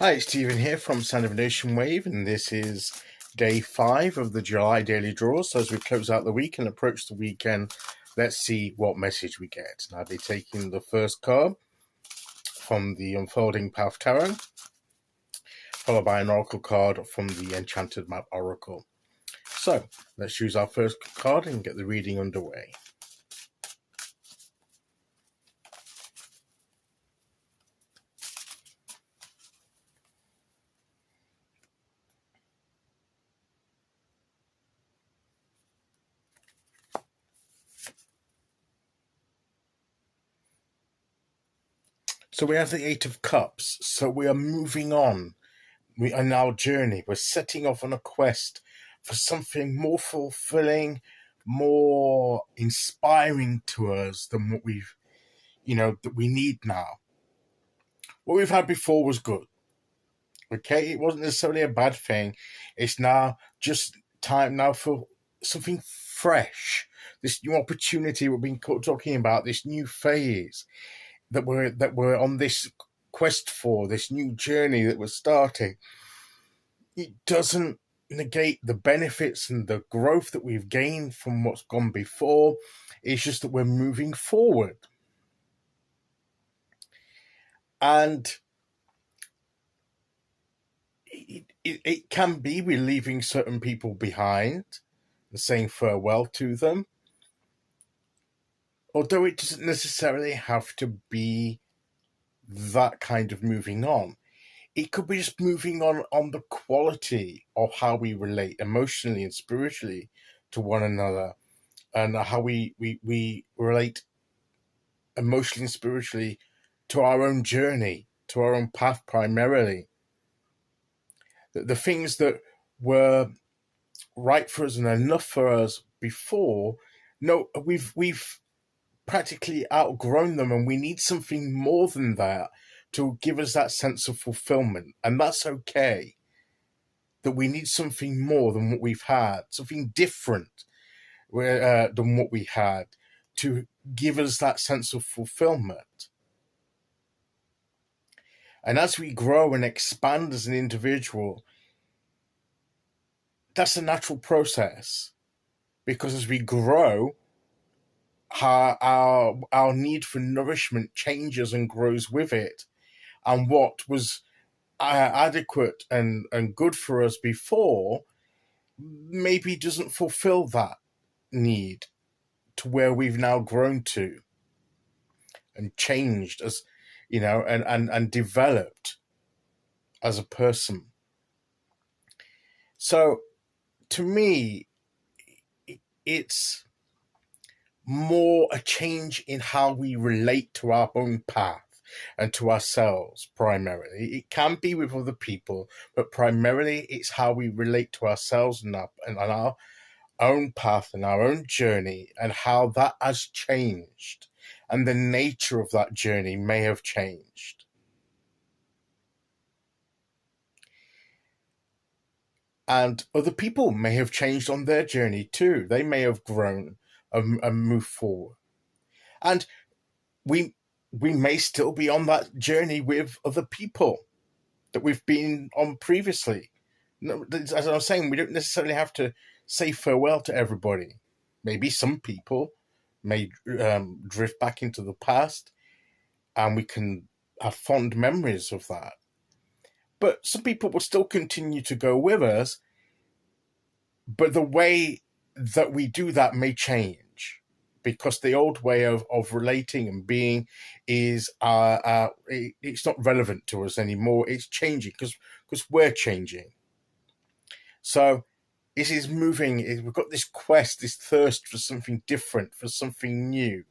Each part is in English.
Hi, it's Stephen here from Sound of a Nation Wave, and this is day 5 of the July daily draw. So as we close out the week and approach the weekend, let's see what message we get. And I'll be taking the first card from the Unfolding Path Tarot, followed by an Oracle card from the Enchanted Map Oracle. So let's choose our first card and get the reading underway. So we have the Eight of Cups. So we are moving on. We are on our journey. We're setting off on a quest for something more fulfilling, more inspiring to us than what that we need now. What we've had before was good. Okay, it wasn't necessarily a bad thing. It's now just time now for something fresh. This new opportunity we've been talking about, this new phase that we're on this quest for, this new journey that we're starting. It doesn't negate the benefits and the growth that we've gained from what's gone before. It's just that we're moving forward. And it can be we're leaving certain people behind and saying farewell to them. Although it doesn't necessarily have to be that kind of moving on. It could be just moving on the quality of how we relate emotionally and spiritually to one another, and how we relate emotionally and spiritually to our own journey, to our own path primarily. The things that were right for us and enough for us before, no, we've practically outgrown them, and we need something more than that to give us that sense of fulfillment. And that's okay. That we need something more than what we've had, something different than what we had to give us that sense of fulfillment. And as we grow and expand as an individual, that's a natural process, because as we grow, our need for nourishment changes and grows with it. And what was adequate and good for us before maybe doesn't fulfill that need to where we've now grown to and changed as and developed as a person. So to me, it's more a change in how we relate to our own path and to ourselves primarily. It can be with other people, but primarily it's how we relate to ourselves and our own path and our own journey, and how that has changed, and the nature of that journey may have changed. And other people may have changed on their journey too. They may have grown and moved forward. And we may still be on that journey with other people that we've been on previously. As I was saying, we don't necessarily have to say farewell to everybody. Maybe some people may drift back into the past, and we can have fond memories of that. But some people will still continue to go with us, but the way that we do that may change, because the old way of relating and being is it's not relevant to us anymore. It's changing because we're changing. So it is moving. We've got this quest, this thirst for something different, for something new,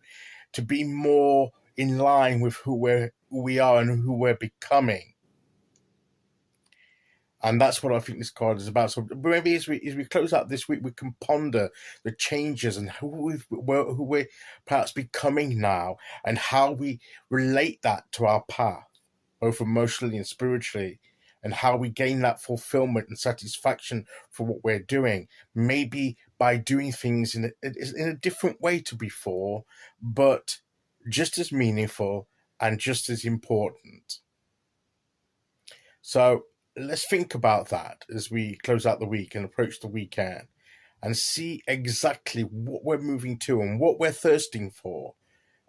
to be more in line with who we are and who we're becoming. And that's what I think this card is about. So maybe as we close out this week, we can ponder the changes and who we're perhaps becoming now, and how we relate that to our path, both emotionally and spiritually, and how we gain that fulfillment and satisfaction for what we're doing. Maybe by doing things in a different way to before, but just as meaningful and just as important. So let's think about that as we close out the week and approach the weekend, and see exactly what we're moving to and what we're thirsting for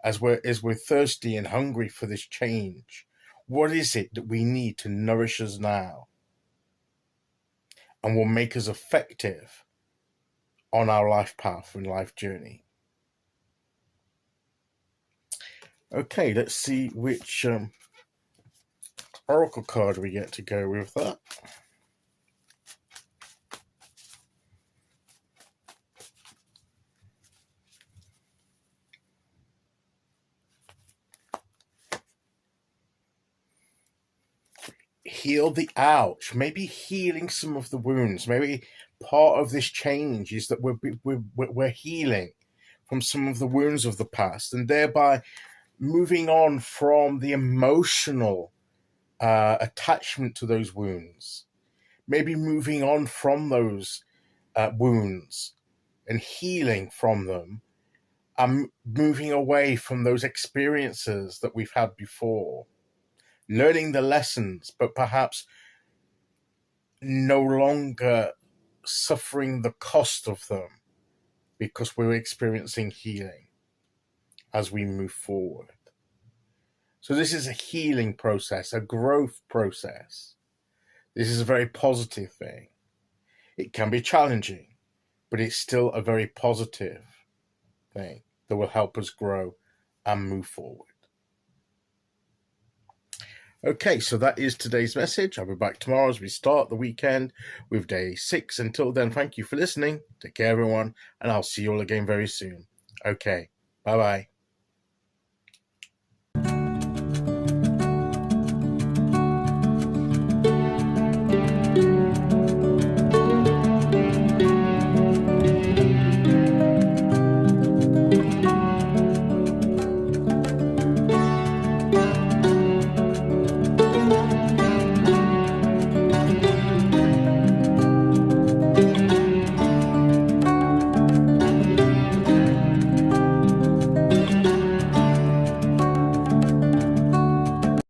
as we're thirsty and hungry for this change. What is it that we need to nourish us now and will make us effective on our life path and life journey? Okay, let's see which oracle card we get to go with that. Heal the ouch. Maybe healing some of the wounds. Maybe part of this change is that we're healing from some of the wounds of the past, and thereby moving on from the emotional attachment to those wounds. Maybe moving on from those wounds and healing from them, and moving away from those experiences that we've had before, learning the lessons, but perhaps no longer suffering the cost of them because we're experiencing healing as we move forward. So this is a healing process, a growth process. This is a very positive thing. It can be challenging, but it's still a very positive thing that will help us grow and move forward. Okay, so that is today's message. I'll be back tomorrow as we start the weekend with day 6. Until then, thank you for listening. Take care, everyone, and I'll see you all again very soon. Okay, bye-bye.